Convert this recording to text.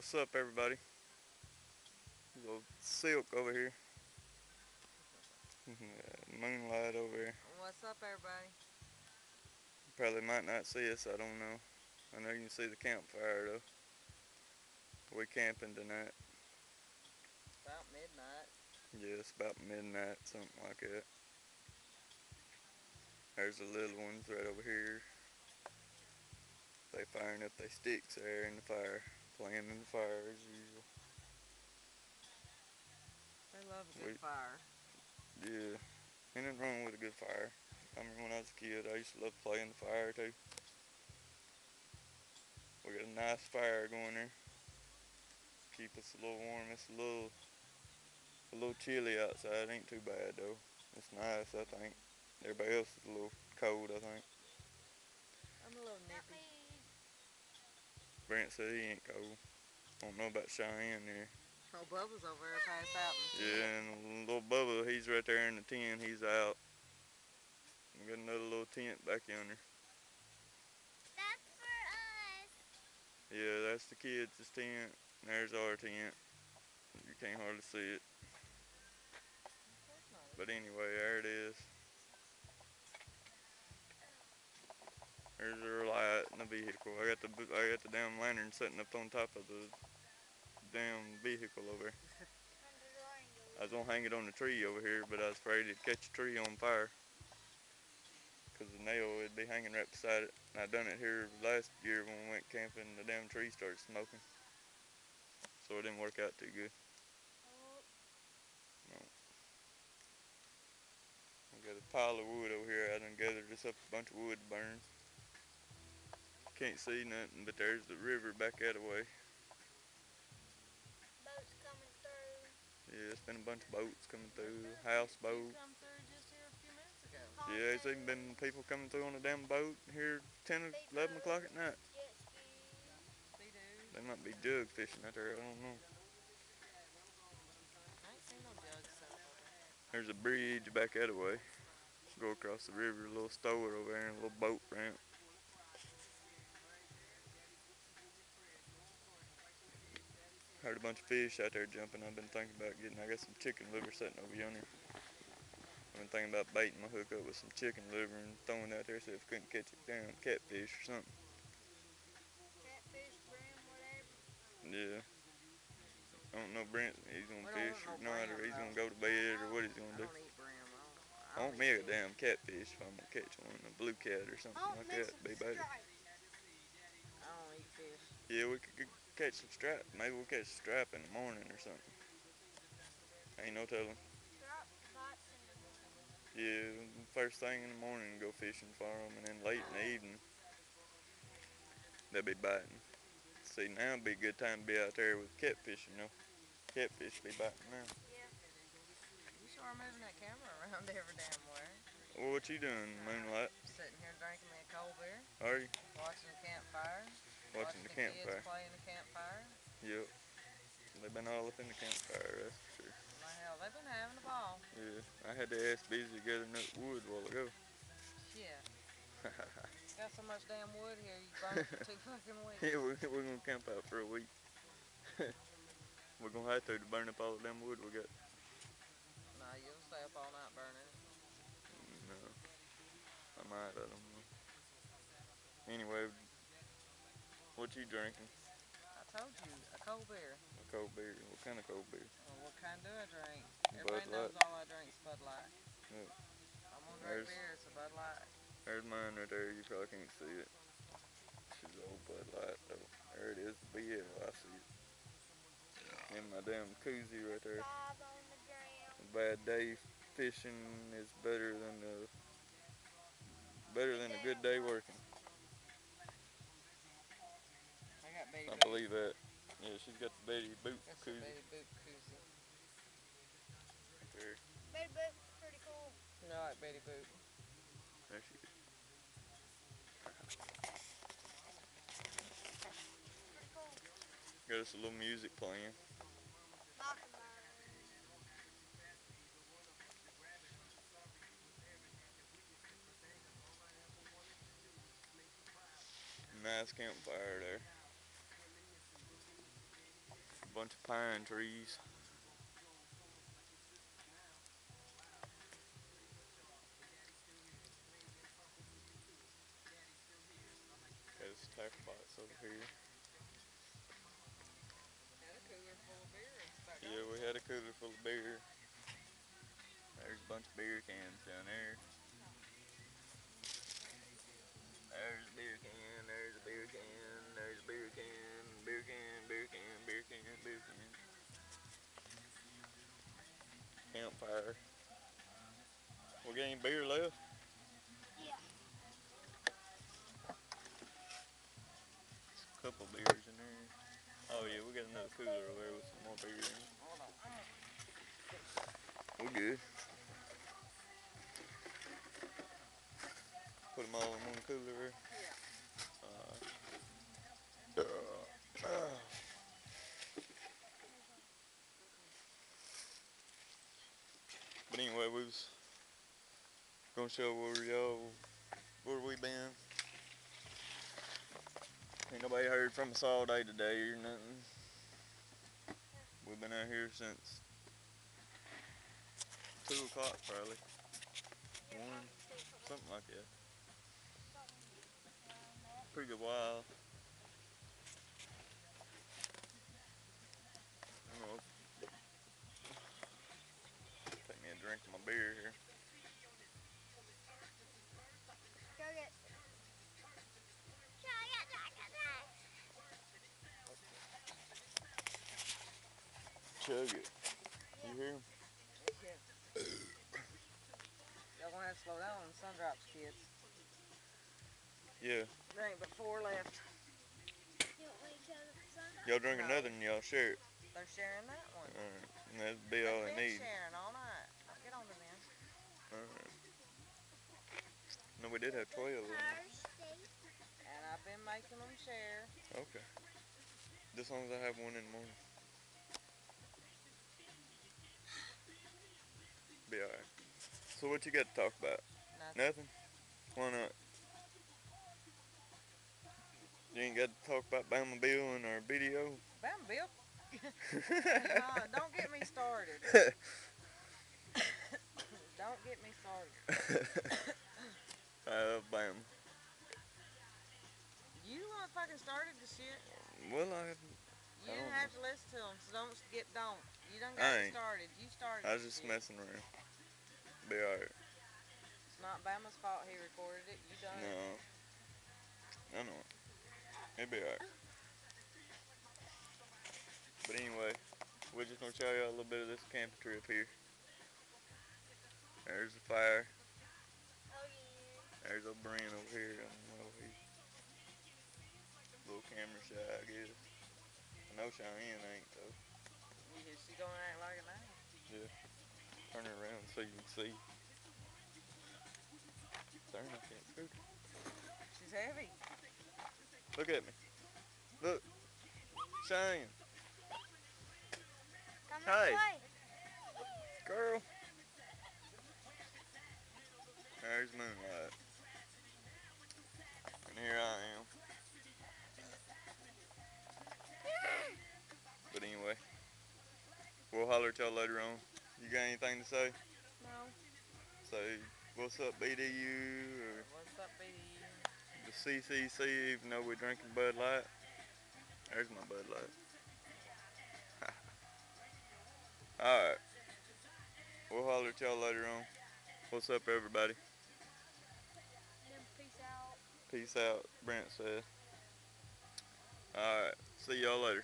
What's up, everybody? Little Silk over here. Moonlight over here. What's up, everybody? Probably might not see us, I don't know. I know you can see the campfire though. We camping tonight. About midnight. Yeah, it's about midnight, something like that. There's the little ones right over here. They firing up their sticks there in the fire, playing in the fire as usual. They love a good We, fire. yeah, ain't nothing wrong with a good fire. I remember when I was a kid, I used to love playing the fire too. We got a nice fire going there. Keep us a little warm. It's a little chilly outside. Ain't too bad though. It's nice, I think. Everybody else is a little cold, I think. I'm a little nippy. Brent said he ain't cold. Don't know about Cheyenne there. Oh, Bubba's over there passed out in the tent. Yeah, and little Bubba, he's right there in the tent. He's out. We got another little tent back yonder. That's for us. Yeah, that's the kids' tent. There's our tent. You can't hardly see it. But anyway, there it is. There's our light in the vehicle. I got the damn lantern sitting up on top of the damn vehicle over. I was gonna hang it on the tree over here, but I was afraid it'd catch a tree on fire. Cause the nail would be hanging right beside it. And I done it here last year when we went camping. The damn tree started smoking, so it didn't work out too good. No. We got a pile of wood over here. I done gathered us up a bunch of wood to burn. Can't see nothing, but there's the river back that way. Boats coming through. Yeah, it's been a bunch of boats coming through, houseboats. Come through just here a few minutes ago. Yeah, there's even been people coming through on a damn boat here 10 or 11 o'clock at night. Jet skis. Sea-Doo. They might be jug fishing out there, I don't know. I ain't seen no jugs set up over there. There's a bridge back that way. Go across the river, a little store over there and a little boat ramp. Heard a bunch of fish out there jumping. I've been thinking about I got some chicken liver sitting over yonder. I've been thinking about baiting my hook up with some chicken liver and throwing it out there so if I couldn't catch a damn catfish or something. Catfish, brim, whatever. Yeah. I don't know Brent, he's gonna We don't fish or want no not, or brim, he's though. gonna go to bed or what he's I gonna do. don't eat brim. I want me a damn catfish if I'm gonna catch one, a blue cat or something Oh, like make that. some Be better. stripes. I don't eat fish. Yeah, we could catch some strap. Maybe we'll catch a strap in the morning or something. Ain't no telling. Stripes bites in the morning. Yeah, first thing in the morning go fishing for them, and then late in the evening they'll be biting. See, now would be a good time to be out there with catfish, you know. Catfish be biting now. Yeah. You sure are moving that camera around every damn where. Well, what you doing, Moonlight? Sitting here drinking me a cold beer, Are you watching the campfire, watching the kids campfire? playing the campfire. Yep. They've been all up in the campfire, that's for sure. My hell, they've been having a ball. Yeah, I had to ask Busy gathering up wood a while ago. Shit. Got so much damn wood here, you burn it for 2 fucking weeks. Yeah, we're gonna camp out for a week. We're gonna have to burn up all the damn wood we got. Nah, you'll stay up all night burning it. No, I might, I don't know. Anyway, what you drinking? I told you, a cold beer. A cold beer. What kind of cold beer? Well, what kind do I drink? Bud Everybody knows Light. all I drink's Bud Light. Yep. I'm gonna drink There's- beer, it's a Bud Light. There's mine right there. You probably can't see it. She's old Bud Light though. There it is. BL. I see it. In my damn koozie right there. Bob on the ground. A bad day fishing is better than a good day working. I got Betty I Boop. believe that. Yeah, she's got the Betty Boop That's a koozie Betty Boop koozie. right there. Betty Boop's pretty cool. You know, like Betty Boop. There she is. Pretty cool. Got us a little music playing. Mockingbird. Nice campfire there. bunch of pine trees. There's tackle box over here. Had a cooler full of beer and stuff. Yeah, we had a cooler full of beer. There's a bunch of beer cans down there. There's a beer can, there's a beer can, there's a beer can, beer can, beer can, beer can, beer can. Campfire. We got any beer left? Yeah. A couple beers in there. Oh yeah, we got another cooler over there with some more beer in it. Hold on. We're good. Put them all in one cooler. But anyway, we was gonna show where we been. Ain't nobody heard from us all day today or nothing. We've been out here since 2 o'clock probably. 1, something like that. Pretty good while. I'm gonna take me a drink of my beer here. Chug it. Chug it. You hear him? Y'all gonna have to slow down on the sun drops, kids. Yeah. There ain't but 4 left. You want me to chug the sunrise? Y'all drink No. another and y'all share it. They're sharing that one. Alright. And that'd be all they They've been need. sharing all night. Don't get on to them. Alright. No, we did have 12 of them. And I've been making them share. Okay. Just as long as I have one in the morning. Be alright. So what you got to talk about? Nothing. Nothing? Why not? You ain't got to talk about Bama Bill in our video? Bam, Bill. Don't get me started. Don't get me started. I love Bama. You the one fucking started the shit. Well, You I didn't don't have to listen to them, so don't. You done I got ain't. started. You started was the just shit. messing around. Be alright. It's not Bama's fault he recorded it. You done it. No. I know it. It'll be alright. But anyway, we're just gonna show y'all a little bit of this camping trip here. There's the fire. Oh yeah. There's O'Brien over here. I don't know, he's a little camera shy, I guess. I know Cheyenne ain't though. She gonna act like it now. Yeah. Turn her around so you can see. Darn, I can't scoot her. She's heavy. Look at me. Look. Cheyenne. Come Hey. this way. Girl. There's moonlight. And here I am. But anyway, we'll holler at y'all later on. You got anything to say? No. Say, what's up BDU or What's up, BDU? the CCC, even though we're drinking Bud Light. There's my Bud Light. Alright. We'll holler at y'all later on. What's up, everybody? Peace out. Peace out, Brent said. Alright. See y'all later.